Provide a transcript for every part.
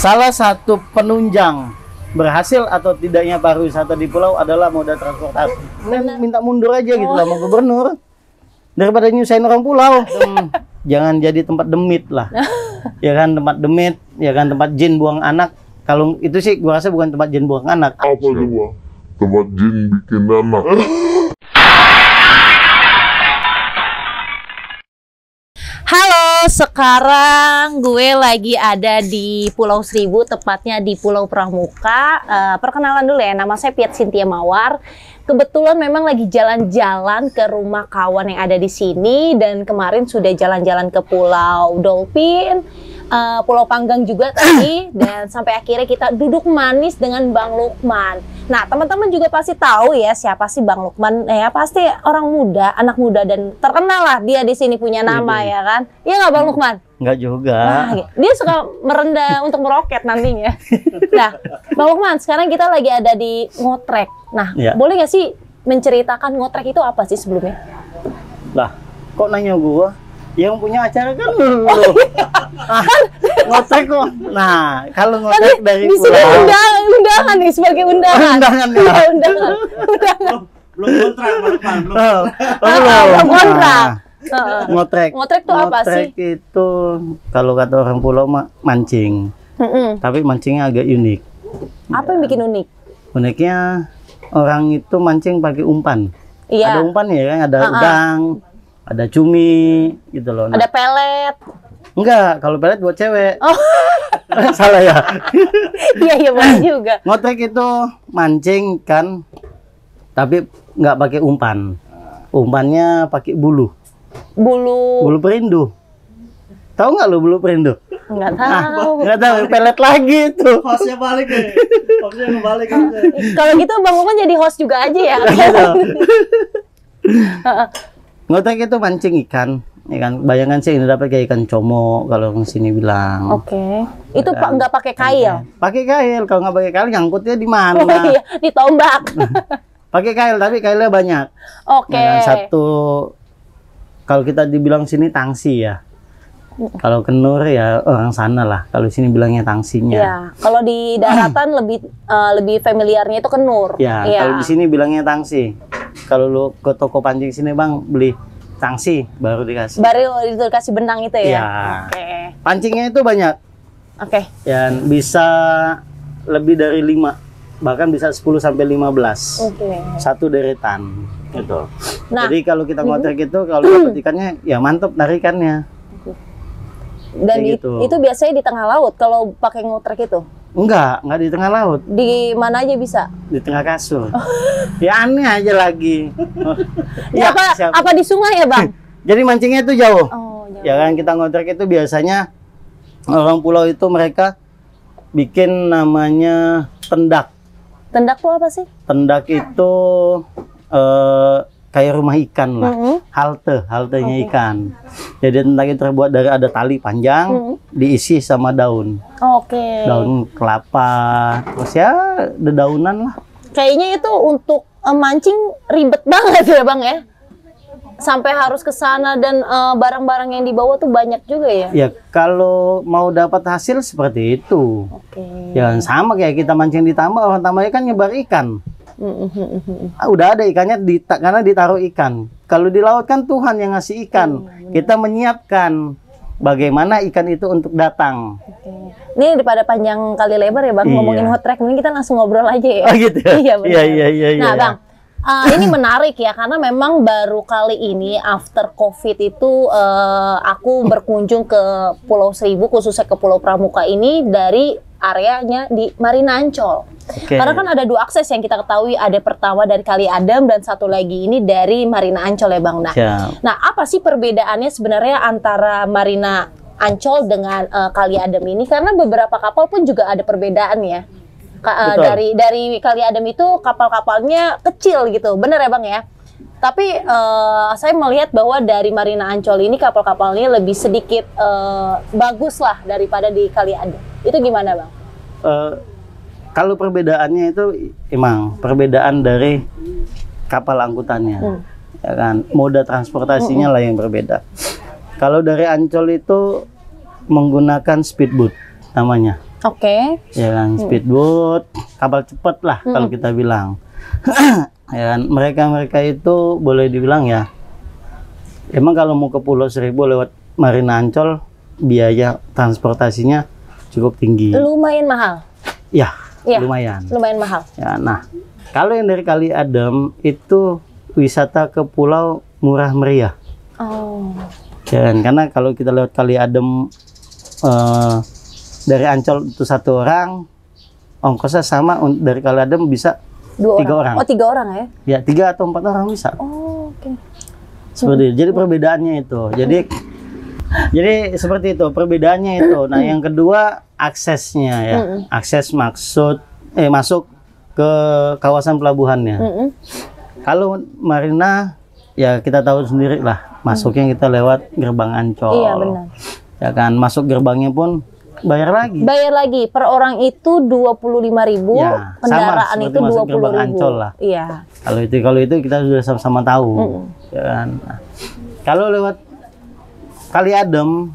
Salah satu penunjang berhasil atau tidaknya pariwisata di pulau adalah moda transportasi. Minta mundur aja gitu lah sama gubernur. Daripada nyusahin orang pulau. Jangan jadi tempat demit lah. Ya kan, tempat demit, ya kan, tempat jin buang anak. Kalau itu sih gua rasa bukan tempat jin buang anak. Apa coba? Tempat jin bikin anak. Halo, sekarang gue lagi ada di Pulau Seribu, tepatnya di Pulau Pramuka. Perkenalan dulu ya, nama saya Piet Cynthia Mawar. Kebetulan memang lagi jalan-jalan ke rumah kawan yang ada di sini, dan kemarin sudah jalan-jalan ke Pulau Dolphin, Pulau Panggang juga tadi, dan sampai akhirnya kita duduk manis dengan Bang Lukman. Nah, teman-teman juga pasti tahu ya siapa sih Bang Lukman. Ya pasti orang muda, anak muda, dan terkenal lah dia di sini punya nama ya kan. Iya nggak Bang Lukman? Nggak juga. Nah, dia suka merendah untuk meroket nantinya. Nah, Bang Lukman, sekarang kita lagi ada di Ngotrek. Nah, boleh nggak sih menceritakan Ngotrek itu apa sih sebelumnya? Lah, kok nanya gua? Yang punya acara kan lu. Ngotrek kok. Nah, kalau ngotrek dari di sini undangan nih, sebagai undangan. Undangan. Belum kontrak, belum kontrak. Ngotrek itu apa sih? Ngotrek itu kalau kata orang pulau mah mancing. Tapi mancingnya agak unik. Apa yang bikin unik? Uniknya orang itu mancing pakai umpan. Iya. Ada umpan ya kan, ada udang, ada cumi gitu loh. Nah, ada pelet. Enggak, kalau pelet buat cewek. Oh. Salah ya? Iya benar juga. Ngotrek itu mancing kan, tapi nggak pakai umpan. Umpannya pakai bulu. Bulu perindu. Tahu nggak lo bulu perindu? Nggak tahu. Nggak tahu, pelet lagi itu. Hostnya balik nih. Hostnya kembali kan. Kalau gitu Bang Lukman jadi host juga aja ya. Ngotrek itu mancing ikan. Ikan, bayangan sih ini dapat kayak ikan comok kalau orang sini bilang. Oke. Itu Pak nggak pakai kail? Pakai kail. Kalau nggak pakai kail, nyangkutnya di mana? Oh iya, ditombak. Pakai kail, tapi kailnya banyak. Oke. Nah, satu, kalau kita dibilang sini tangsi ya. Kalau kenur ya orang sana lah. Kalau sini bilangnya tangsinya. Ya. Kalau di daratan lebih familiarnya itu kenur. Ya. Kalau di sini bilangnya tangsi. Kalau lu ke toko pancing sini Bang beli tangsi baru dikasih. Baru dikasih benang itu ya. Ya. Oke. Pancingnya itu banyak. Oke. Yang bisa lebih dari 5, bahkan bisa 10 sampai 15. Oke. Satu deretan gitu. Nah, jadi kalau kita ngotrek itu kalau dapat ikannya ya mantap narikannya. Dan gitu. Itu biasanya di tengah laut kalau pakai ngotrek itu? Enggak di tengah laut. Di mana aja bisa? Di tengah kasur. Ya aneh aja lagi. Ya, apa di sungai ya Bang? Jadi mancingnya itu jauh. Oh, jauh. Ya kan kita ngotrek itu biasanya orang pulau itu mereka bikin namanya tendak. Tendak tuh apa sih? Tendak itu kayak rumah ikan lah. Haltenya ikan. Jadi tendak itu terbuat dari ada tali panjang, diisi sama daun. Oke. Daun kelapa, terus ya dedaunan lah. Kayaknya itu untuk mancing ribet banget ya Bang ya? Sampai harus ke sana dan barang-barang yang dibawa tuh banyak juga ya? Ya kalau mau dapat hasil seperti itu. Oke. Ya sama kayak kita mancing di tambak, orang tambaknya kan nyebar ikan. Udah ada ikannya karena ditaruh ikan. Kalau di laut kan Tuhan yang ngasih ikan. Kita menyiapkan bagaimana ikan itu untuk datang. Ini daripada panjang kali lebar ya Bang, ngomongin Ngotrek, ini kita langsung ngobrol aja ya. Oh gitu ya? Iya benar. Iya. Nah Bang, ini menarik ya, karena memang baru kali ini after COVID itu aku berkunjung ke Pulau Seribu, khususnya ke Pulau Pramuka ini dari areanya di Marina Ancol. Karena kan ada 2 akses yang kita ketahui, ada pertama dari Kali Adem dan satu lagi ini dari Marina Ancol ya Bang. Nah, apa sih perbedaannya sebenarnya antara Marina Ancol dengan Kali Adem ini? Karena beberapa kapal pun juga ada perbedaan ya. Dari Kali Adem itu kapal-kapalnya kecil gitu, bener ya Bang ya? Tapi saya melihat bahwa dari Marina Ancol ini kapal-kapalnya lebih sedikit bagus lah daripada di Kali Adem. Itu gimana Bang? Kalau perbedaannya itu emang perbedaan dari kapal angkutannya, ya kan? Moda transportasinya lah yang berbeda. Kalau dari Ancol itu menggunakan speedboat namanya. Oke. Ya kan, speedboat, kapal cepat lah kalau kita bilang. Ya kan, mereka itu boleh dibilang ya, emang kalau mau ke Pulau Seribu lewat Marina Ancol, biaya transportasinya cukup tinggi. Lumayan mahal. Ya, Iya. lumayan. Lumayan mahal. Ya, nah, kalau yang dari Kali Adem itu wisata ke pulau murah meriah. Oh. Ya kan, karena kalau kita lewat Kali Adem dari Ancol itu 1 orang, ongkosnya sama dari Kali Adem bisa 2 3 orang. Oh, 3 orang ya? Ya, 3 atau 4 orang bisa. Oh, oke. Seperti itu. Jadi perbedaannya itu. Jadi seperti itu perbedaannya itu. Nah, yang kedua aksesnya ya. Akses masuk ke kawasan pelabuhannya. Kalau Marina ya kita tahu sendiri lah, masuknya kita lewat gerbang Ancol. Iya, benar. Ya kan, masuk gerbangnya pun bayar lagi. Bayar lagi per orang itu 25.000, Ya, kendaraan sama itu seperti masuk gerbang 20.000. Ancol lah. Iya. Kalau itu kita sudah sama-sama tahu. Ya kan. Nah, kalau lewat Kali Adem,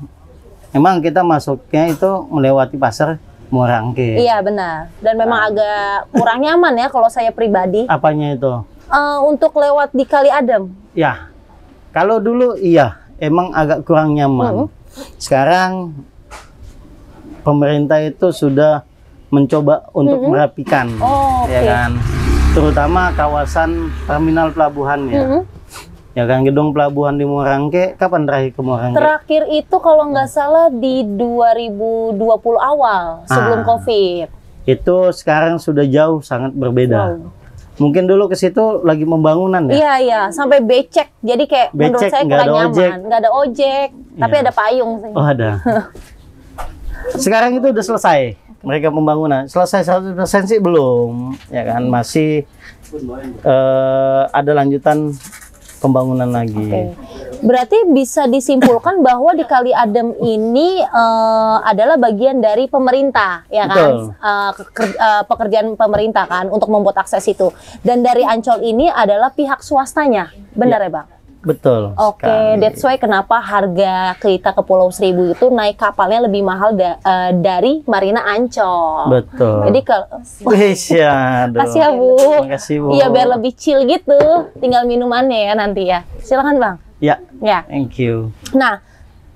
emang kita masuknya itu melewati pasar Muarangke. Iya, benar. Dan memang agak kurang nyaman ya kalau saya pribadi. Apanya itu? Untuk lewat di Kali Adem. Ya, kalau dulu iya, emang agak kurang nyaman. Sekarang pemerintah itu sudah mencoba untuk merapikan, Oh, ya oke. kan, terutama kawasan terminal pelabuhannya. Ya kan, gedung pelabuhan di Muarangke, kapan terakhir ke Muarangke? Terakhir itu kalau nggak salah di 2020 awal, sebelum COVID. Itu sekarang sudah jauh sangat berbeda. Wow. Mungkin dulu ke situ lagi pembangunan ya. Iya, iya, sampai becek. Jadi kayak menurut Becek, saya nggak kurang ada nyaman. ojek. Nggak ada ojek, tapi Iya. ada payung sih. Oh, ada. Sekarang itu udah selesai. Mereka pembangunan. Selesai 100% sih belum. Ya kan, masih ada lanjutan pembangunan lagi. Oke. Berarti bisa disimpulkan bahwa di Kali Adem ini adalah bagian dari pemerintah, ya kan? Betul. Pekerjaan pemerintah kan untuk membuat akses itu. Dan dari Ancol ini adalah pihak swastanya, benar ya, Bang? Betul. Oke, sekali. that's why kenapa harga kita ke Pulau Seribu itu naik kapalnya lebih mahal dari Marina Ancol. Betul. Jadi kalau Ya, aduh. kasih ya, Bu. Makasih, Bu. Iya, biar lebih chill gitu. Tinggal minumannya ya nanti ya. Silakan, Bang. Ya, Ya. thank you. Nah,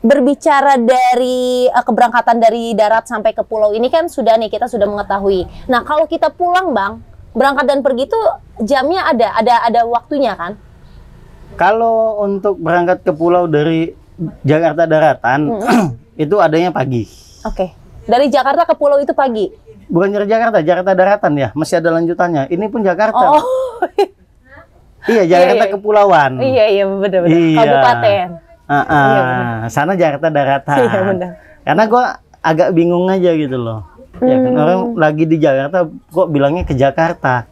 berbicara dari keberangkatan dari darat sampai ke pulau ini kan sudah nih, kita sudah mengetahui. Nah, kalau kita pulang, Bang, berangkat dan pergi tuh jamnya ada waktunya kan? Kalau untuk berangkat ke pulau dari Jakarta daratan, itu adanya pagi. Oke. Dari Jakarta ke pulau itu pagi. Bukan dari Jakarta daratan ya, masih ada lanjutannya. Ini pun Jakarta. Oh. Iya, Jakarta iya. kepulauan. Iya, benar. Iya. Kabupaten. Iya, benar. Sana Jakarta daratan. Iya, benar. Karena gua agak bingung aja gitu loh. Ya kan, orang lagi di Jakarta kok bilangnya ke Jakarta.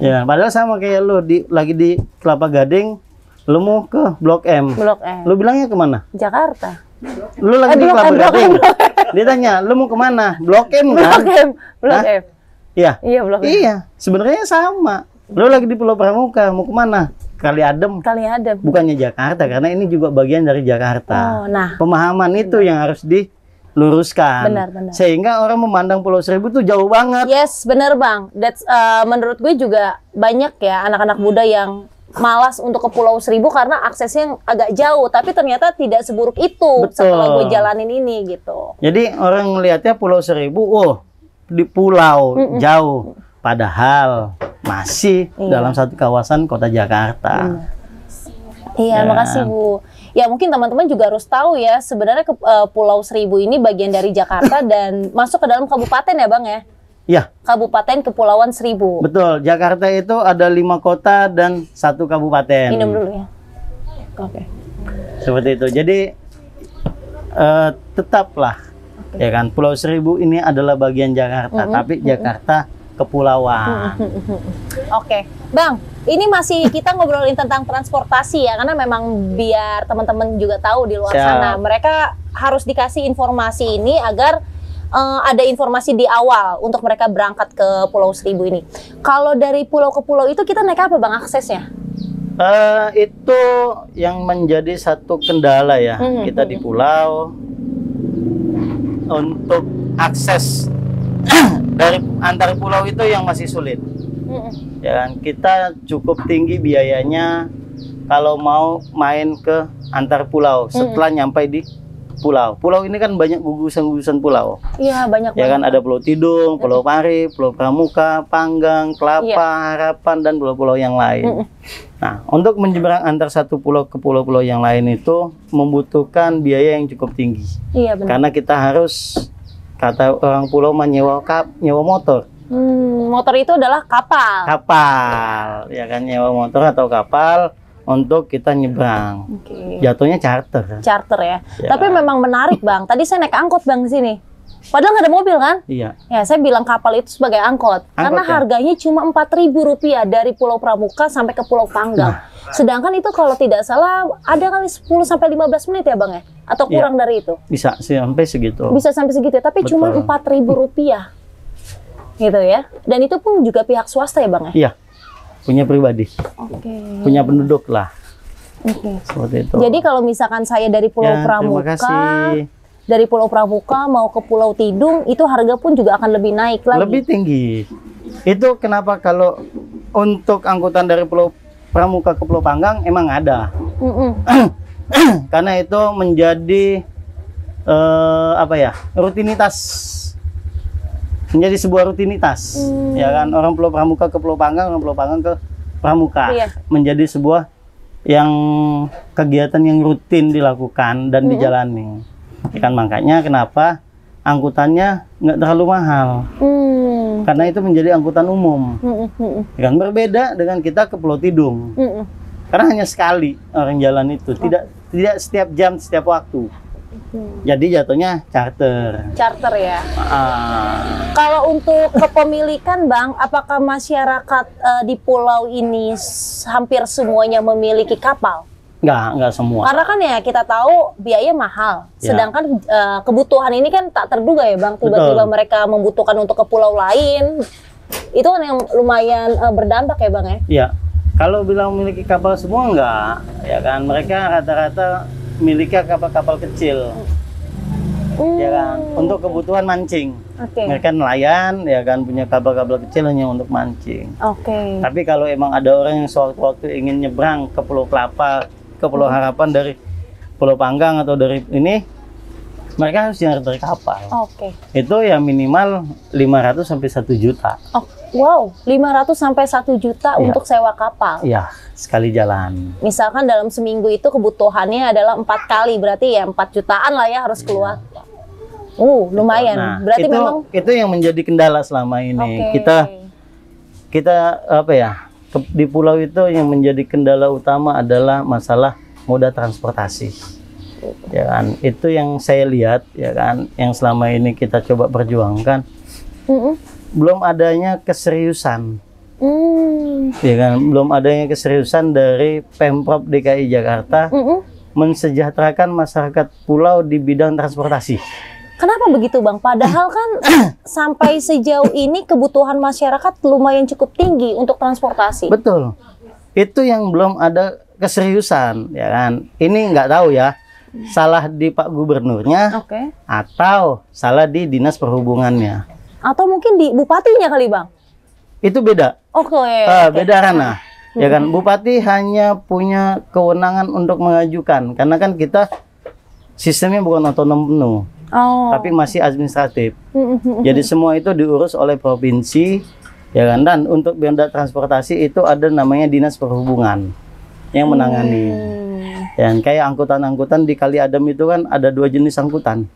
Ya, padahal sama kayak lu lagi di Kelapa Gading, lu mau ke Blok M. Blok M. Lu bilangnya kemana? Jakarta. Lu lagi di Blok Kelapa M, Blok Gading. M, Blok Dia tanya, lu mau kemana? Blok M kan? Blok M. Blok Hah? M. Iya. Iya, Blok M. Iya, sebenarnya sama. Lu lagi di Pulau Pramuka, mau kemana? Kali Adem. Kali Adem. Bukannya Jakarta, karena ini juga bagian dari Jakarta. Oh, nah. Pemahaman itu yang harus diluruskan. Benar. Sehingga orang memandang Pulau Seribu tuh jauh banget. Yes, bener Bang. That's menurut gue juga banyak ya anak-anak muda yang malas untuk ke Pulau Seribu karena aksesnya agak jauh. Tapi ternyata tidak seburuk itu setelah gue jalanin ini gitu. Jadi orang melihatnya Pulau Seribu, oh di pulau jauh. Padahal masih dalam satu kawasan kota Jakarta. Iya, makasih Bu. Ya mungkin teman-teman juga harus tahu ya sebenarnya Pulau Seribu ini bagian dari Jakarta dan masuk ke dalam kabupaten ya Bang ya? Ya. Kabupaten Kepulauan Seribu. Betul, Jakarta itu ada 5 kota dan 1 kabupaten. Minum dulu ya. Oke. Seperti itu. Jadi tetaplah ya kan Pulau Seribu ini adalah bagian Jakarta, tapi Jakarta kepulauan. Oke, Bang, ini masih kita ngobrolin tentang transportasi ya, karena memang biar teman-teman juga tahu di luar sana, mereka harus dikasih informasi ini agar ada informasi di awal untuk mereka berangkat ke Pulau Seribu ini. Kalau dari pulau ke pulau itu kita naik apa Bang aksesnya? Itu yang menjadi satu kendala ya, kita di pulau. untuk akses dari antar pulau itu yang masih sulit. Ya kan, kita cukup tinggi biayanya kalau mau main ke antar pulau setelah nyampe di pulau. Pulau ini kan banyak gugusan-gugusan pulau. Iya, banyak Ya banget. kan, ada Pulau Tidung, Pulau Pari, Pulau Pramuka, Panggang, Kelapa, Iya. Harapan, dan pulau-pulau yang lain. Nah, untuk menyeberang antar satu pulau ke pulau-pulau yang lain itu membutuhkan biaya yang cukup tinggi. Iya, benar. Karena kita harus, kata orang pulau, nyewa motor. Motor itu adalah kapal. Kapal, ya kan, nyewa motor atau kapal untuk kita nyebrang. Oke. Jatuhnya charter. Charter ya. Ya. Tapi memang menarik, Bang. Tadi saya naik angkot, Bang, di sini. Padahal nggak ada mobil kan? Iya. Ya, saya bilang kapal itu sebagai angkot. Karena ya? harganya cuma Rp4.000 dari Pulau Pramuka sampai ke Pulau Panggang. Sedangkan itu kalau tidak salah ada kali 10-15 menit ya, Bang ya? Atau kurang dari itu? Bisa sampai segitu. Bisa sampai segitu ya, tapi cuma Betul. Rp4.000. Gitu ya. Dan itu pun juga pihak swasta ya, Bang ya? Iya. Punya pribadi, Oke. punya penduduk lah. Oke. Seperti itu. Jadi kalau misalkan saya dari Pulau Ya, terima Pramuka, kasih. dari Pulau Pramuka mau ke Pulau Tidung, itu harga pun juga akan lebih naik lagi. Lebih tinggi. Itu kenapa kalau untuk angkutan dari Pulau Pramuka ke Pulau Panggang emang ada. Karena itu menjadi rutinitas. Menjadi sebuah rutinitas. Ya kan, orang Pulau Pramuka ke Pulau Panggang, orang Pulau Panggang ke Pramuka. Iya. Menjadi sebuah yang kegiatan yang rutin dilakukan dan dijalani. Ya kan, makanya kenapa angkutannya nggak terlalu mahal. Karena itu menjadi angkutan umum. Ya kan, berbeda dengan kita ke Pulau Tidung. Karena hanya sekali orang jalan itu, tidak setiap jam, setiap waktu. Jadi jatuhnya charter. Charter ya. Kalau untuk kepemilikan, Bang, apakah masyarakat di pulau ini hampir semuanya memiliki kapal? Nggak semua. Karena kan ya kita tahu biaya mahal. Ya. Sedangkan kebutuhan ini kan tak terduga ya, Bang. Tiba-tiba Betul. mereka membutuhkan untuk ke pulau lain. Itu kan yang lumayan berdampak ya, Bang ya? Iya. Kalau bilang memiliki kapal semua nggak, ya kan, mereka rata-rata miliknya kapal-kapal kecil. Ya kan, untuk kebutuhan mancing. Oke. Mereka nelayan, ya kan, punya kapal-kapal kecil hanya untuk mancing. Oke. Tapi kalau emang ada orang yang sewaktu-waktu ingin nyebrang ke Pulau Kelapa, ke Pulau Harapan dari Pulau Panggang atau dari ini, mereka harus charter kapal. Oke. Itu ya minimal 500 sampai 1 juta. Oh, wow, 500 sampai 1 juta Iya. untuk sewa kapal. Iya, sekali jalan. Misalkan dalam seminggu itu kebutuhannya adalah 4 kali, berarti ya 4 jutaan lah ya harus keluar. Lumayan. Nah, Berarti itu, memang itu yang menjadi kendala selama ini. Oke. Kita di pulau itu yang menjadi kendala utama adalah masalah moda transportasi. Ya kan, itu yang saya lihat, ya kan, yang selama ini kita coba perjuangkan. Belum adanya keseriusan. Ya kan, belum adanya keseriusan dari Pemprov DKI Jakarta mensejahterakan masyarakat pulau di bidang transportasi. Kenapa begitu, Bang? Padahal kan sampai sejauh ini kebutuhan masyarakat lumayan cukup tinggi untuk transportasi. Betul. Itu yang belum ada keseriusan, ya kan. Ini nggak tahu ya, salah di Pak Gubernurnya Oke. atau salah di Dinas Perhubungannya. Atau mungkin di bupatinya kali, Bang? Itu beda. Oke. Beda kan. Ya kan, Bupati hanya punya kewenangan untuk mengajukan, karena kan kita sistemnya bukan otonom penuh. Tapi masih administratif. Jadi semua itu diurus oleh provinsi, ya kan. Dan untuk benda transportasi itu ada namanya Dinas Perhubungan yang menangani. Dan kayak angkutan-angkutan di Kali Adem itu kan ada 2 jenis angkutan.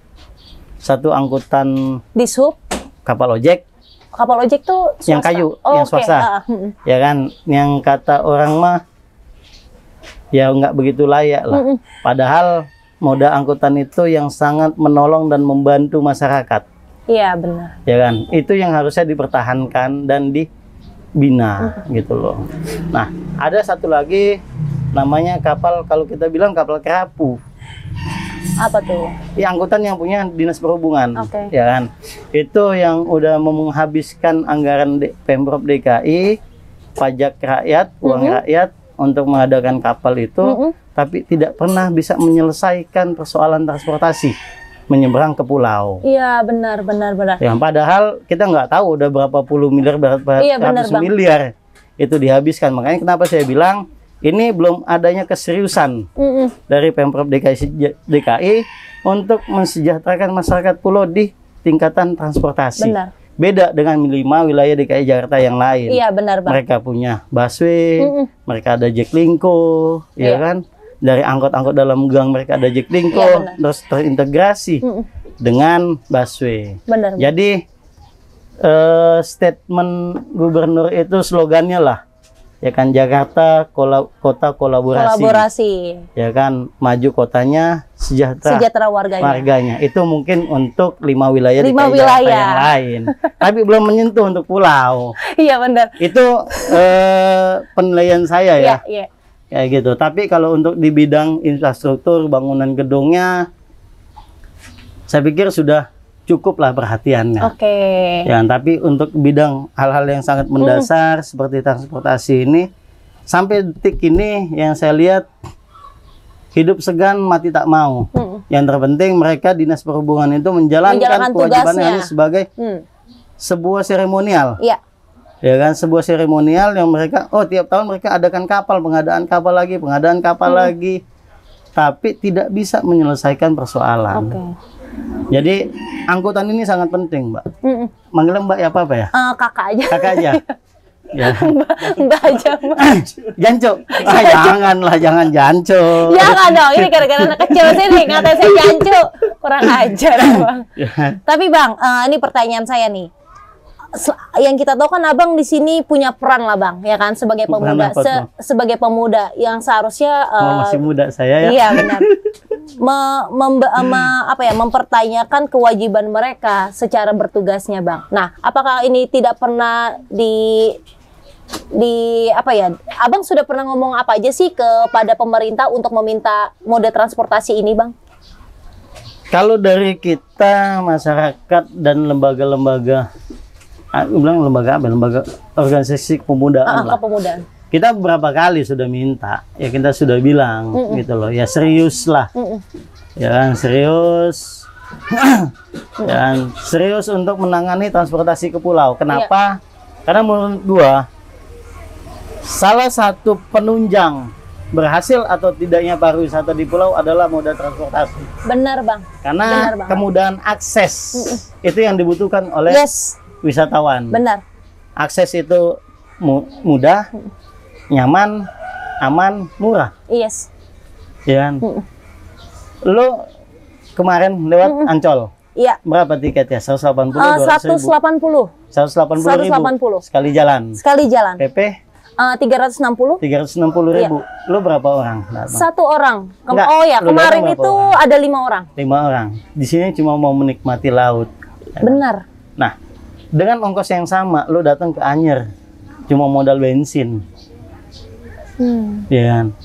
Satu angkutan Dishub, kapal ojek, kapal ojek tuh swasta. yang kayu, yang oke. swasta, ya kan. Yang kata orang mah ya nggak begitu layak lah. Padahal moda angkutan itu yang sangat menolong dan membantu masyarakat. Iya, benar. Ya kan, itu yang harusnya dipertahankan dan dibina gitu loh. Nah, ada satu lagi namanya kapal, kalau kita bilang kapal kerapu. Apa tuh? Ya, angkutan yang punya Dinas Perhubungan. Oke. Ya kan, itu yang udah menghabiskan anggaran Pemprov DKI, pajak rakyat, uang rakyat untuk mengadakan kapal itu, tapi tidak pernah bisa menyelesaikan persoalan transportasi. menyeberang ke pulau. Iya, benar. Yang padahal kita nggak tahu udah berapa puluh miliar, berapa Iya, benar, ratus Bang. miliar itu dihabiskan. Makanya kenapa saya bilang ini belum adanya keseriusan dari Pemprov DKI untuk mensejahterakan masyarakat pulau di tingkatan transportasi. Benar. Beda dengan 5 wilayah DKI Jakarta yang lain. Iya, benar, Bang. Mereka punya busway, mereka ada Jaklingko, ya Iya. kan? Dari angkot-angkot dalam gang mereka ada Jaklingko, Iya, benar. terus terintegrasi dengan busway. Benar. Jadi statement gubernur itu slogannya lah, ya kan, Jakarta kota kolaborasi, ya kan, maju kotanya, sejahtera warganya. Itu mungkin untuk 5 wilayah DKI Jakarta yang lain, tapi belum menyentuh untuk pulau. Iya, benar. Itu penilaian saya ya. Iya. Kayak gitu. Tapi kalau untuk di bidang infrastruktur, bangunan gedungnya, saya pikir sudah cukup lah perhatiannya. Oke. Ya, tapi untuk bidang hal-hal yang sangat mendasar seperti transportasi ini, sampai detik ini yang saya lihat hidup segan mati tak mau. Yang terpenting mereka Dinas Perhubungan itu menjalankan kewajibannya hanya sebagai sebuah seremonial. Iya. Ya kan, sebuah seremonial yang mereka, tiap tahun mereka adakan kapal, pengadaan kapal lagi, tapi tidak bisa menyelesaikan persoalan. Oke. Jadi angkutan ini sangat penting, Mbak. Manggilnya Mbak ya apa ya? Kakak aja. Kakak aja. Ya. Mbak aja, Mbak. Janco. Janganlah, jangan Janco. Jangan dong, ini gara-gara anak kecil sini ngatain saya Janco. Kurang ajar, Bang. Tapi Bang, ini pertanyaan saya nih. Yang kita tahu kan Abang di sini punya peran lah, Bang, ya kan, sebagai pemuda, sebagai pemuda yang seharusnya masih muda saya ya. Iya, benar. Mempertanyakan kewajiban mereka secara bertugasnya, Bang. Nah, apakah ini tidak pernah Abang sudah pernah ngomong apa aja sih kepada pemerintah untuk meminta moda transportasi ini, Bang? Kalau dari kita, masyarakat dan lembaga-lembaga, lembaga organisasi kepemudaan lah. Kepemudaan. Kita beberapa kali sudah minta, ya kita sudah bilang gitu loh, ya serius lah, ya kan, serius, dan serius untuk menangani transportasi ke pulau. Kenapa? Karena menurut gua salah satu penunjang berhasil atau tidaknya pariwisata di pulau adalah moda transportasi. Benar, Bang. Karena kemudahan akses itu yang dibutuhkan oleh wisatawan. Benar. Akses itu mudah, nyaman, aman, murah. Yes. Ya kan? Lo kemarin lewat Ancol. Iya. Berapa tiketnya? 180, 180. 180 sekali jalan. PP 360. 360 ribu. Lo berapa orang? Satu orang. Enggak, Kemarin itu orang? Ada 5 orang. 5 orang. Di sini cuma mau menikmati laut. Benar. Nah, dengan ongkos yang sama, lo datang ke Anyer, cuma modal bensin. Ya kan?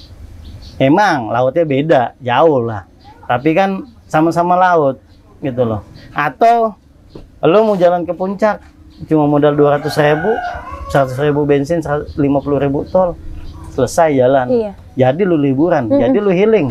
Emang lautnya beda, jauh lah. Tapi kan sama-sama laut, gitu loh. Atau lo mau jalan ke puncak, cuma modal 200.000, 100.000 bensin, 50.000 tol, selesai jalan. Iya. Jadi lu liburan, jadi lu healing.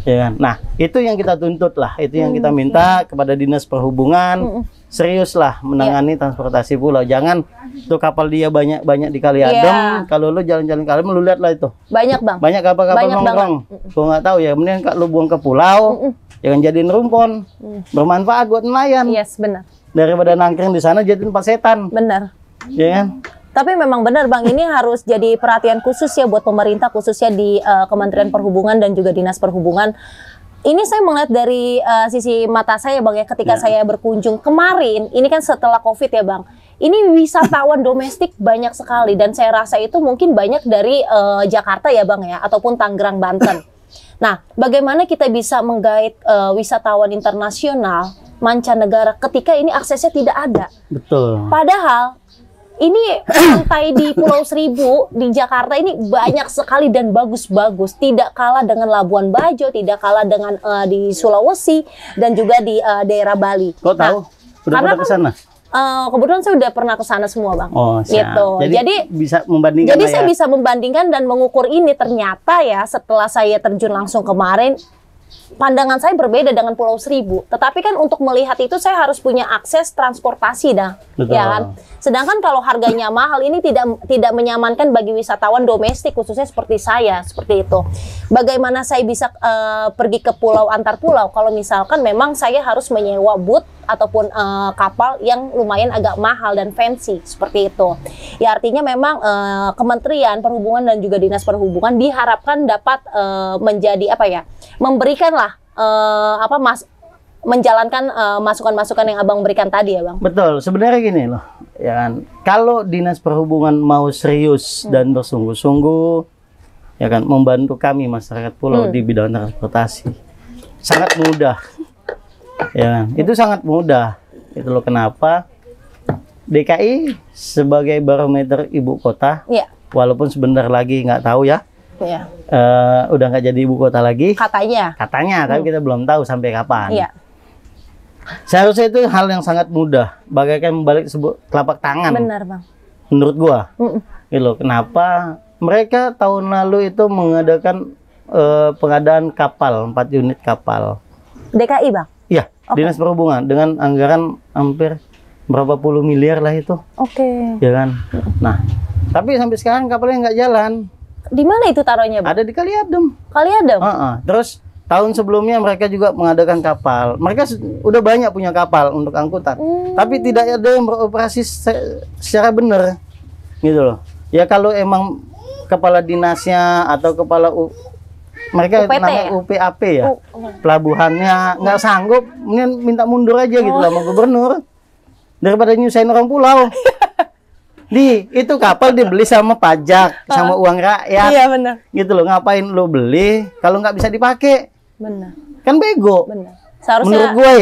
Ya kan? Nah, itu yang kita tuntut lah, itu yang kita minta kepada Dinas Perhubungan. Serius lah menangani transportasi pulau. Jangan tuh kapal dia banyak di Kali Adem. Kalau lu jalan-jalan Kali Adem, lu lihat lah itu. Banyak, Bang. Banyak kapal-kapal nongkrong. Gua nggak tahu ya. Mending lu buang ke pulau, jangan jadiin rumpon. Bermanfaat buat nelayan. Yes, benar. Daripada nangkring di sana jadi tempat setan. Benar. Ya kan? Tapi memang benar, Bang, ini harus jadi perhatian khusus ya buat pemerintah, khususnya di Kementerian Perhubungan dan juga Dinas Perhubungan. Ini saya melihat dari sisi mata saya, Bang, ya, ketika saya berkunjung kemarin, ini kan setelah COVID ya, Bang. Ini wisatawan domestik banyak sekali dan saya rasa itu mungkin banyak dari Jakarta ya, Bang, ya, ataupun Tangerang, Banten. Nah, bagaimana kita bisa menggait wisatawan internasional, mancanegara ketika ini aksesnya tidak ada? Betul. Padahal ini pantai di Pulau Seribu di Jakarta ini banyak sekali dan bagus-bagus, tidak kalah dengan Labuan Bajo, tidak kalah dengan di Sulawesi dan juga di daerah Bali. Kok tahu? Udah pernah ke sana? Kebetulan saya udah pernah ke sana semua, Bang. Oh, siap. Gitu. Jadi bisa membandingkan. Saya bisa membandingkan dan mengukur ini. Ternyata ya setelah saya terjun langsung kemarin, pandangan saya berbeda dengan Pulau Seribu. Tetapi kan untuk melihat itu saya harus punya akses transportasi dah, Betul. ya kan. Sedangkan kalau harganya mahal ini tidak menyamankan bagi wisatawan domestik khususnya seperti saya, seperti itu. Bagaimana saya bisa pergi ke pulau antar pulau kalau misalkan memang saya harus menyewa boot ataupun kapal yang lumayan agak mahal dan fancy seperti itu. Ya artinya memang Kementerian Perhubungan dan juga Dinas Perhubungan diharapkan dapat menjadi apa ya? Memberikanlah menjalankan masukan-masukan yang Abang berikan tadi ya, Bang. Betul, sebenarnya gini loh, ya kan. Kalau Dinas Perhubungan mau serius dan bersungguh-sungguh, ya kan, membantu kami masyarakat pulau di bidang transportasi, sangat mudah, ya kan. Itu sangat mudah. Itu loh kenapa DKI sebagai barometer ibu kota, Iya. walaupun sebentar lagi nggak tahu ya, Iya. udah nggak jadi ibu kota lagi. Katanya. Tapi kita belum tahu sampai kapan. Iya. Seharusnya itu hal yang sangat mudah, bagaikan membalik sebuah telapak tangan. Benar, Bang. Menurut gua, Mm-mm. gitu loh. Kenapa mereka tahun lalu itu mengadakan pengadaan kapal, 4 unit kapal. DKI, Bang. Iya, Dinas Perhubungan dengan anggaran hampir berapa puluh miliar lah itu, Oke. ya kan. Nah, tapi sampai sekarang kapalnya nggak jalan. Di mana itu taruhnya, Bang? Ada di Kaliadem. Kali ada. Terus tahun sebelumnya mereka juga mengadakan kapal. Mereka udah banyak punya kapal untuk angkutan, tapi tidak ada yang beroperasi secara benar, gitu loh. Ya kalau emang kepala dinasnya atau kepala mereka UPT namanya ya? UPAP ya, pelabuhannya nggak sanggup, minta mundur aja gitu lah sama gubernur, daripada nyusahin orang pulau. Itu kapal dibeli sama pajak, sama uang rakyat. Iya, benar. Gitu loh, ngapain lo beli kalau nggak bisa dipakai? Benar. Kan bego. Benar. Seharusnya Menurut gue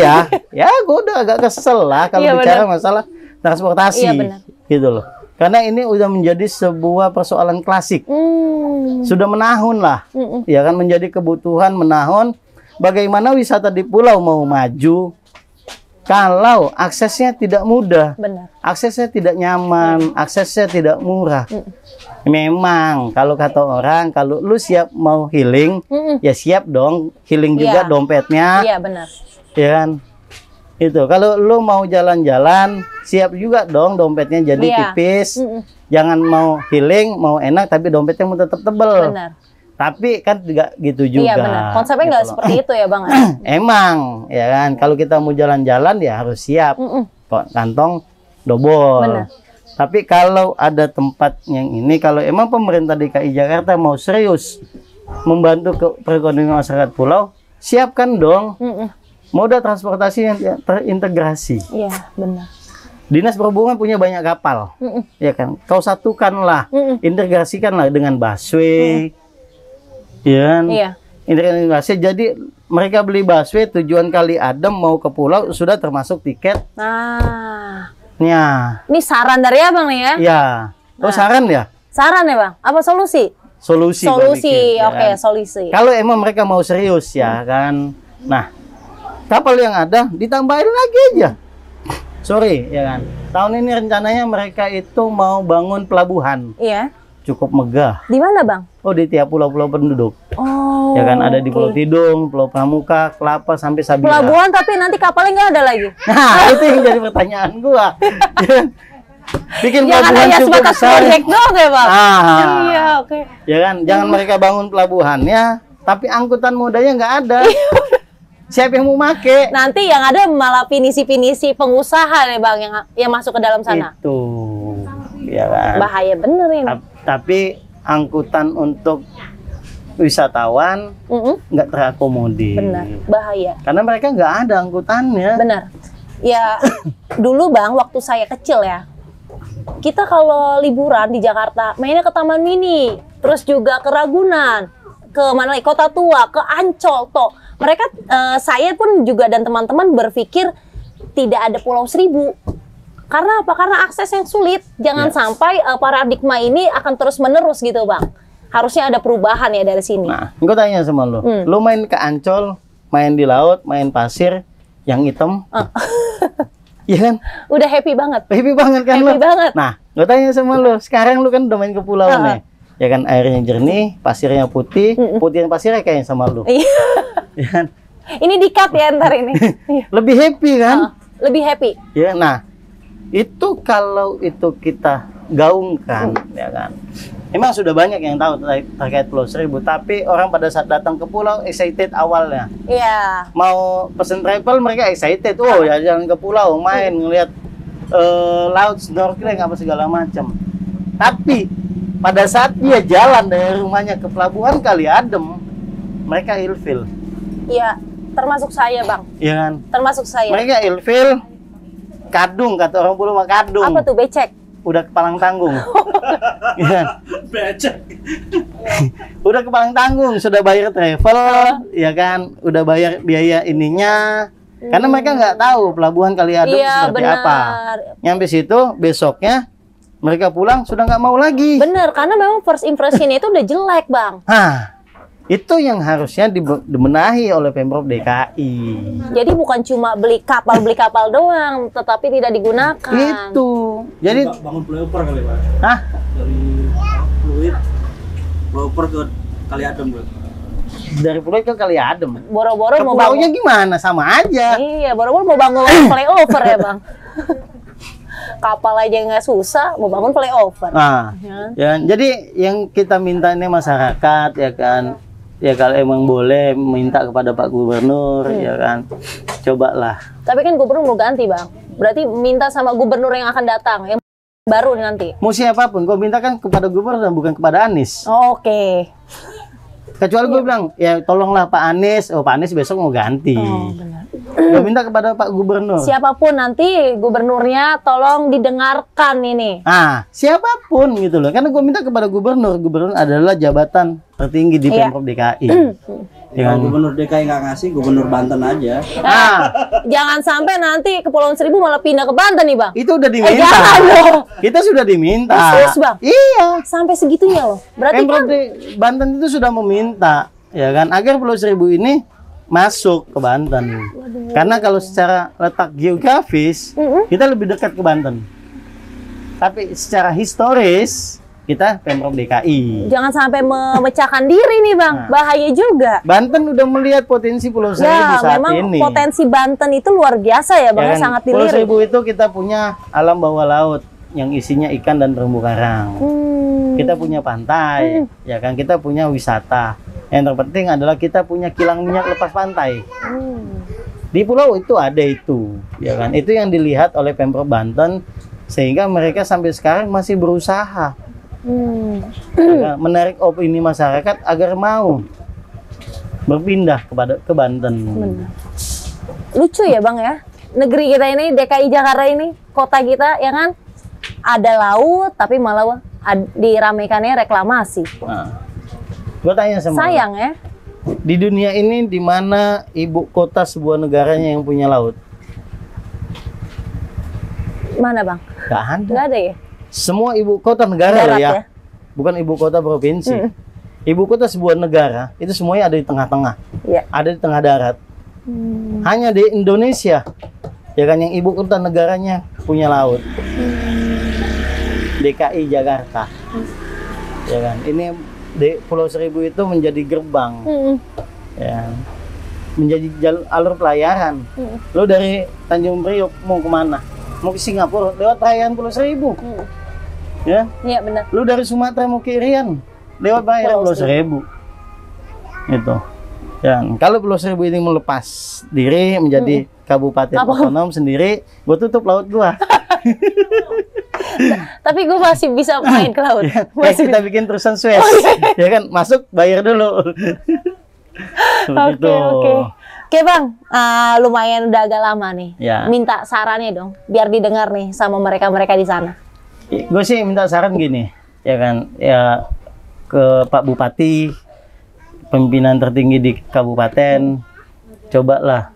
ya gue udah agak kesel lah kalau Iya, bicara benar. masalah transportasi. Iya, benar. Gitu loh. Karena ini udah menjadi sebuah persoalan klasik. Sudah menahun lah. Ya kan, menjadi kebutuhan menahun. Bagaimana wisata di pulau mau maju kalau aksesnya tidak mudah, Benar. aksesnya tidak nyaman, aksesnya tidak murah. Memang kalau kata orang, kalau lu siap mau healing, ya siap dong healing juga Iya. dompetnya, Iya, benar. ya kan? Itu kalau lu mau jalan-jalan, siap juga dong dompetnya jadi Iya. tipis. Jangan mau healing, mau enak tapi dompetnya mau tetap tebel. Benar. Tapi kan tidak gitu juga. Iya, benar. Konsepnya nggak gitu loh. seperti itu ya, Bang. Emang, ya kan, kalau kita mau jalan-jalan ya harus siap, kok kantong double. Benar. Tapi kalau ada tempat yang ini, kalau emang pemerintah DKI Jakarta mau serius membantu ke perekonomian masyarakat pulau, siapkan dong moda transportasi yang terintegrasi. Iya, benar. Dinas Perhubungan punya banyak kapal, ya kan. Kau satukanlah, integrasikanlah dengan busway, ya kan? Iya. Integrasi. Jadi mereka beli busway tujuan Kaliadem mau ke pulau sudah termasuk tiket. Nah, Ya, ini saran dari Abang nih ya? ya. Oh, saran ya? Saran ya, Bang? Apa solusi? Solusi. gua Solusi, pikir, ya oke, kan? solusi. Kalau emang mereka mau serius ya kan. Nah, kapal yang ada ditambahin lagi aja. Sorry, ya kan. Tahun ini rencananya mereka itu mau bangun pelabuhan. Iya. Cukup megah. Di mana, Bang? Oh, di tiap pulau-pulau penduduk. Oh. Ya kan, ada di Pulau oke. Tidung, Pulau Pramuka, Kelapa sampai Sabila. Pelabuhan tapi nanti kapalnya nggak ada lagi. Nah, itu yang jadi pertanyaan gua. Bikin Jangan pelabuhan hanya cukup sebatas besar. proyek doang ya, Bang? Iya, oke. Ya kan, jangan mereka bangun pelabuhannya, tapi angkutan modanya nggak ada. Siapa yang mau make? Nanti yang ada malah pinisi-pinisi pengusaha nih, Bang, yang masuk ke dalam sana. Itu, ya kan. Bahaya bener ini. Tapi angkutan untuk wisatawan nggak terakomodir. Benar, bahaya. Karena mereka nggak ada angkutannya. Benar. Ya, dulu Bang, waktu saya kecil ya, kita kalau liburan di Jakarta, mainnya ke Taman Mini, terus juga ke Ragunan, ke mana lagi, Kota Tua, ke Ancol, toh. Mereka, saya pun juga dan teman-teman berpikir tidak ada Pulau Seribu. Karena apa? Karena akses yang sulit. Jangan sampai paradigma ini akan terus-menerus gitu, Bang. Harusnya ada perubahan ya dari sini. Nah, gue tanya sama lo, lo main ke Ancol, main di laut, main pasir, yang hitam, iya kan? Udah happy banget. Happy banget kan Happy lo? banget. Nah, gue tanya sama lo, sekarang lo kan udah main ke pulau nih. ya kan, airnya jernih, pasirnya putih, putih dan pasirnya kayak sama lu. Iya. Ya kan? Ini di-cut ya ntar ini. Iya. Lebih happy kan? Lebih happy. Ya, nah itu kalau itu kita gaungkan, ya kan. Memang sudah banyak yang tahu terkait Pulau Seribu, tapi orang pada saat datang ke pulau excited awalnya. Iya. Mau pesen travel mereka excited, oh ya jalan ke pulau, main ngelihat laut, snorkeling apa segala macam. Tapi pada saat dia jalan dari rumahnya ke pelabuhan Kali Adem, mereka ilfil. Iya, termasuk saya, Bang. Iya kan? Termasuk saya. Mereka ilfil, kadung kata orang Pulau mah kadung. Apa tuh becek? Udah kepalang tanggung. Iya. Becek. Udah kepalang tanggung, sudah bayar travel, ya kan, udah bayar biaya ininya, karena mereka nggak tahu pelabuhan Kali Adem Iya, seperti benar. apa. Nyampe situ, besoknya mereka pulang sudah nggak mau lagi. Bener, karena memang first impression itu udah jelek, Bang. Nah, itu yang harusnya dibenahi oleh Pemprov DKI. Jadi bukan cuma beli kapal doang, tetapi tidak digunakan. Itu. Jadi, Bangun flyover kali Pak. hah? Dari Fluid flyover ke Kali Adem Bro. Dari Pulau ke Kali Adem. Boro-boro Ke mau pulaunya bangun. gimana? Sama aja. Iya, boro-boro mau bangun flyover ya, Bang. Kapal aja nggak susah, mau bangun flyover. Nah, Ya. ya, jadi yang kita minta ini masyarakat, ya kan, ya kalau emang boleh minta kepada Pak Gubernur, ya kan, cobalah. Tapi kan gubernur mau ganti, Bang. Berarti minta sama gubernur yang akan datang, yang baru nanti. Mau siapapun, gue minta kan kepada Gubernur dan bukan kepada Anies. Oke. Kecuali gue bilang, ya tolonglah Pak Anies, oh Pak Anies besok mau ganti. Oh, benar. Gue minta kepada Pak Gubernur. Siapapun nanti gubernurnya tolong didengarkan ini. Ah, siapapun gitu loh. Karena gue minta kepada Gubernur. Gubernur adalah jabatan tertinggi di Iya. Pemprov DKI. Ya Kalau kan? Gubernur DKI nggak ngasih, Gubernur Banten aja. Ah, Jangan sampai nanti Kepulauan Seribu malah pindah ke Banten nih, Bang. itu udah diminta. Jangan dong. Kita sudah diminta. Serius, Bang? Iya. Sampai segitunya loh. Berarti Pemprov kan Banten itu sudah meminta, ya kan, agar Pulau Seribu ini masuk ke Banten. Karena kalau secara letak geografis, kita lebih dekat ke Banten. Tapi secara historis, kita Pemprov DKI. jangan sampai memecahkan diri nih, Bang. Nah. Bahaya juga. Banten udah melihat potensi Pulau Seribu Ya, saat memang ini. potensi Banten itu luar biasa ya, Bang. Ya kan? Sangat Pulau dilirik. Seribu itu kita punya alam bawah laut yang isinya ikan dan terumbu karang. Kita punya pantai, ya kan, kita punya wisata. Yang terpenting adalah kita punya kilang minyak lepas pantai. Di pulau itu ada itu, ya kan. Itu yang dilihat oleh Pemprov Banten sehingga mereka sampai sekarang masih berusaha ya kan, menarik opini masyarakat agar mau berpindah ke Banten. Lucu ya, Bang ya. Negeri kita ini, DKI Jakarta ini, kota kita ya kan, ada laut tapi malah diramaikannya reklamasi. Nah, gue tanya sama Sayang ya. di dunia ini di mana ibu kota sebuah negaranya yang punya laut? Mana, Bang? Gak ada. Nggak ada ya? Semua ibu kota negara Darat loh ya. ya? Bukan ibu kota provinsi. Ibu kota sebuah negara itu semuanya ada di tengah-tengah. Iya. Ada di tengah darat. Hanya di Indonesia ya kan yang ibu kota negaranya punya laut. DKI Jakarta. Ya kan. Ini di Pulau Seribu itu menjadi gerbang. Ya. Menjadi jalur alur pelayaran. Lo dari Tanjung Priok mau kemana? Mau ke Singapura lewat perairan Pulau Seribu. Ya. Iya, benar. Lu dari Sumatera mau ke Irian lewat perairan Pulau Seribu. Itu. Ya, kalau Pulau Seribu ini melepas diri menjadi kabupaten otonom sendiri, gua tutup laut gua. Tapi gue masih bisa main ke laut. Kayak Masih kita bikin terusan Suez. Ya kan, masuk bayar dulu. Seperti itu. Oke, Bang, lumayan udah agak lama nih. Ya. Minta sarannya dong, biar didengar nih sama mereka-mereka di sana. Gue sih minta saran gini, ya kan, ya ke Pak Bupati, pimpinan tertinggi di kabupaten, cobalah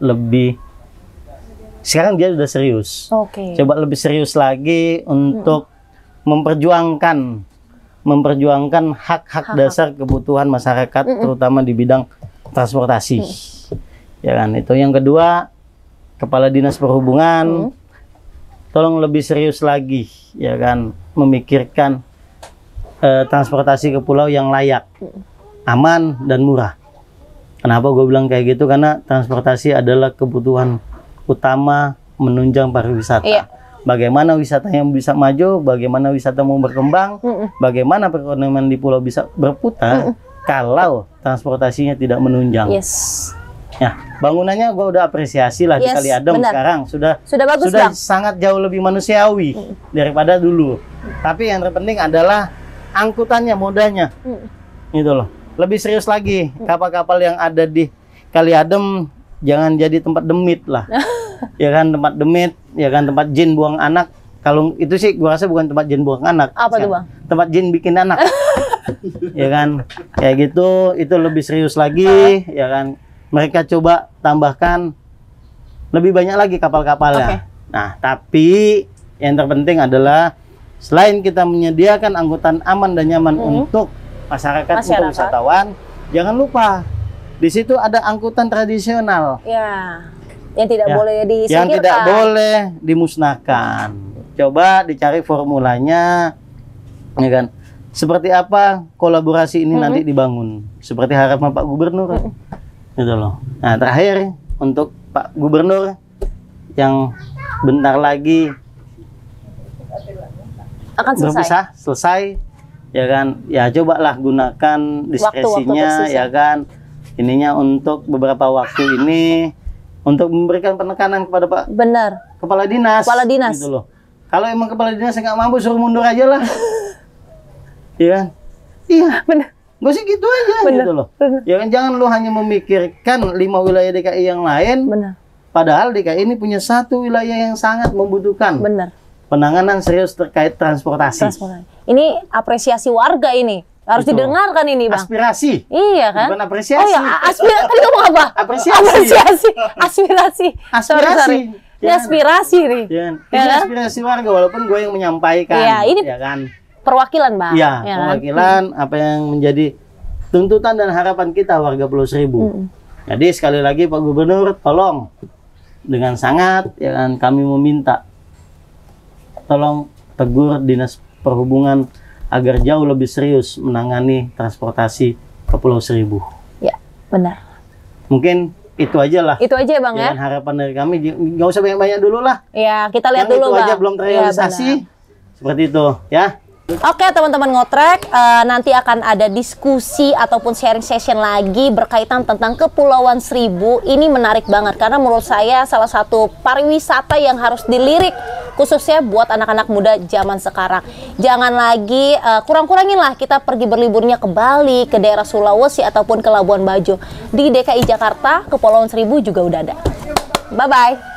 lebih. Sekarang dia sudah serius. Oke. Coba lebih serius lagi untuk memperjuangkan hak-hak dasar kebutuhan masyarakat, terutama di bidang transportasi. Ya kan, itu yang kedua, Kepala Dinas Perhubungan tolong lebih serius lagi, ya kan, memikirkan transportasi ke pulau yang layak, aman dan murah. Kenapa gue bilang kayak gitu? Karena transportasi adalah kebutuhan utama menunjang pariwisata. Iya. Bagaimana wisatanya bisa maju, bagaimana wisata mau berkembang, bagaimana perekonomian di pulau bisa berputar kalau transportasinya tidak menunjang. Yes. Ya, bangunannya gue udah apresiasi lah di Yes, Kali Adem benar. sekarang sudah Bagus, Bang. sangat jauh lebih manusiawi daripada dulu. Tapi yang terpenting adalah angkutannya, modanya, gitu loh. Lebih serius lagi, kapal-kapal yang ada di Kali Adem jangan jadi tempat demit lah. Ya kan, tempat demit, ya kan, tempat jin buang anak. Kalau itu sih gua rasa bukan tempat jin buang anak. Apa tuh, Bang? Tempat jin bikin anak. Ya kan, kayak gitu, itu lebih serius lagi, ya kan. Mereka coba tambahkan lebih banyak lagi kapal-kapalnya. Nah, tapi yang terpenting adalah selain kita menyediakan angkutan aman dan nyaman untuk masyarakat, untuk wisatawan, jangan lupa di situ ada angkutan tradisional. Ya, yang tidak boleh disingkirkan. Yang tidak boleh dimusnahkan. Coba dicari formulanya, ya kan? Seperti apa kolaborasi ini nanti dibangun? Seperti harapan Pak Gubernur. Gitu loh. Nah, terakhir untuk Pak Gubernur yang bentar lagi akan selesai, ya kan? Ya cobalah gunakan diskresinya, ya kan? Ininya untuk beberapa waktu ini untuk memberikan penekanan kepada Pak Kepala Dinas. Gitu loh. Kalau emang Kepala Dinas nggak mampu, suruh mundur aja lah. Iya kan? Iya, benar. Gak sih gitu aja gitu loh. Ya kan, jangan lu hanya memikirkan 5 wilayah DKI yang lain. Padahal DKI ini punya satu wilayah yang sangat membutuhkan penanganan serius terkait transportasi. Ini apresiasi warga ini. Harus didengarkan ini, Bang. Aspirasi. Iya kan? Bukan apresiasi. Oh ya, tadi ngomong apa? Apresiasi. Aspirasi. Sorry. Ini aspirasi nih. Ini aspirasi warga, walaupun gue yang menyampaikan. Iya, ini ya kan? Perwakilan, Bang. Iya, perwakilan apa yang menjadi tuntutan dan harapan kita warga Pulau Seribu. Jadi sekali lagi Pak Gubernur, tolong dengan sangat ya kan, kami meminta tolong tegur Dinas Perhubungan agar jauh lebih serius menangani transportasi ke Pulau Seribu. Ya, benar. Mungkin itu aja lah. Itu aja, Bang, ya. Harapan dari kami, nggak usah banyak-banyak dulu lah. Ya, kita lihat yang dulu, itu Bang. aja belum terrealisasi. Seperti itu, ya. Oke, teman-teman ngotrek, nanti akan ada diskusi ataupun sharing session lagi berkaitan tentang Kepulauan Seribu. Ini menarik banget karena menurut saya salah satu pariwisata yang harus dilirik khususnya buat anak-anak muda zaman sekarang. Jangan lagi kurang-kurangin lah kita pergi berliburnya ke Bali, ke daerah Sulawesi ataupun ke Labuan Bajo. Di DKI Jakarta, Kepulauan Seribu juga udah ada. Bye-bye.